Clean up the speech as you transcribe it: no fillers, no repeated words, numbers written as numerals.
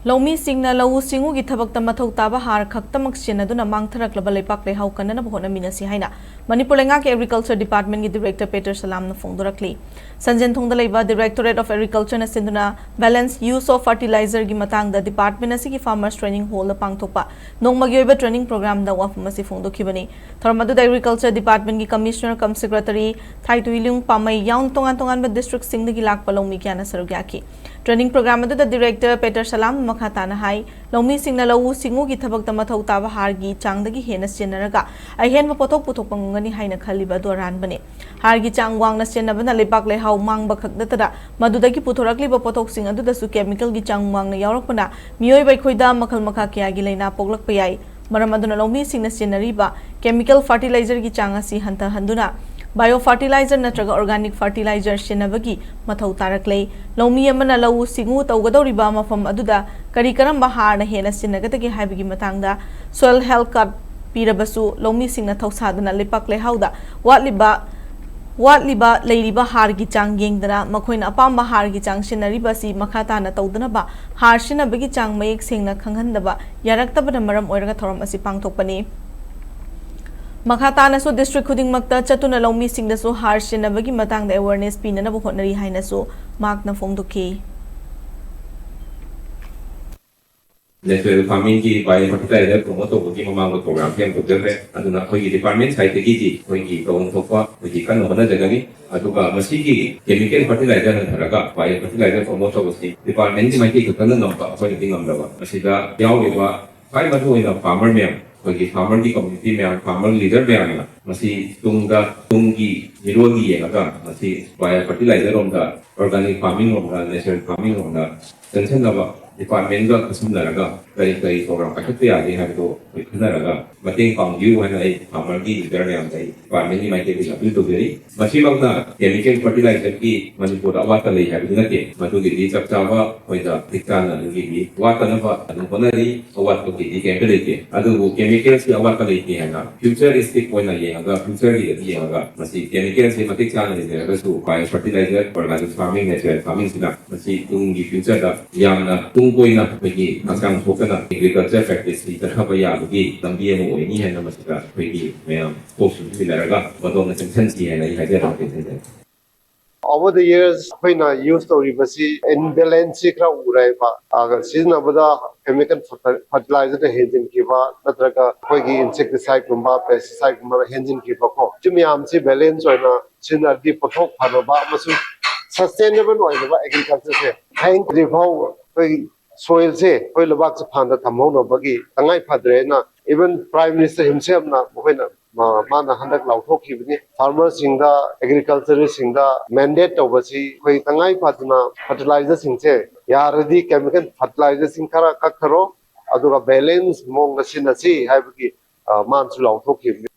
Lomi singna lau singu gi thabakta Mathou Taba har Khaktamak Sijinnaduna Mangtharaklaba Leibak Leihao Kannaba Hotnaminasi haina Manipur ke Agriculture Department gi Director Peter Salam na phongdorakli Sanjen thongda leiba Directorate of Agriculture na sinduna Balanced Use of Fertilizer gi matangda Department asi gi Farmers Training Hall la pangthokpa nongmagi oiba training program da wafam asi phongdokhibani thormadu Agriculture Department gi Commissioner cum Secretary Thaituilung Pamai yaun tongan ba district singdagi lakpa lomi kyana sarugyaki Training program adu the Director Peter Salam Makhatana hai Lomi singna lau singu gi thabakta Mathou Taba har gi changdagi hena sinnaraga ahen ba pothok puthok pangani haina khaliba doran bane har gi chang wang na sinnabana Leibak Leihao mang ba khakdatara madudagi puthorakli ba pothok sing adu da su chemical gi chang wang na yawrakpana miyoi bai khoida makhal makha kya gi leina poglak payai maram aduna Lomi singna sinnariba chemical fertilizer gi chang asi hanta handuna Biofertilizer natraga organic fertilizer shenabagi Mathou taraklei Lomi amana lau singu tawgadoriba mafam aduda kari karamba har na hena sinnagatagi haibagi matangda soil health card pirabasu Lomi singna thausadana Leibak Leihao da watliba leiriba har gi chang yengdana makhoina apamba har gi chang shenariba si makhata na tawdana ba har shenabagi chang mayek sengna khanghandaba yaraktabana maram oiraga thoram asi pangthokpani Makhatana so district khuding makta chatuna Lomi singda so har shenabagi matangda awareness pinana bu hotnari haina so mark na phongdoki Natural farming ki biofertilizer promote hogi mamang program yang berjalan aduna khoi department side ki ji khoi ki tong thokwa khoi ki kan hona jaga ni aduga masi ki chemical fertilizer na tharaga biofertilizer promote hogi department ki mai ki kan na ba khoi ni ngam da masi da yaw le ba kai ma thoi na farmer me khoi farmer ki community me farmer leader me na masi tungi nirogi ya ga masi biofertilizer on da organic farming on da natural farming on da tension da ba department ga kasumnaraga kai program pakatya agi habito khunaraga mating pangyu hana ai farmer gi leader ne amtai department ni mai ke bisa bil to geri masibagna chemical fertilizer ki Manipur awata lei habitu nate matu gi chap chawa hoida tikana gi wata na ba anu konari awat ko gi chemical ke adu chemical si awata lei ke hana futuristic point na ye aga future gi ye aga masi chemical si matik chana ni ga su fertilizer organic farming natural farming sina masi tungi future da yamna Koi na pergi akan fokusnya agriculture practice di terhadap ya bagi lambian ini hanya masih pergi memang fokus di lerga betul macam sensi yang ini saja tapi saja. Over the years, we na use to revisi imbalance kra urai pa. Agar season abada chemical fertilizer the hengine kiba, natraga koigi insecticide kumba, pesticide kumba hengine kiba ko. Jumi amsi balance oy na synergy pothok phanoba masu sustainable oy ba agriculture se. Thank Leihao koigi soil se koi Leibak se phanda thamho no bagi tangai phadre na even prime minister himself na koina mana handak lauthok khibni farmer singda agriculture singda mandate obasi koi tangai phadna fertilizer singse yaradi chemical fertilizer sing khara kakharo aduga balance mong sinasi haibagi mansu lauthok khibni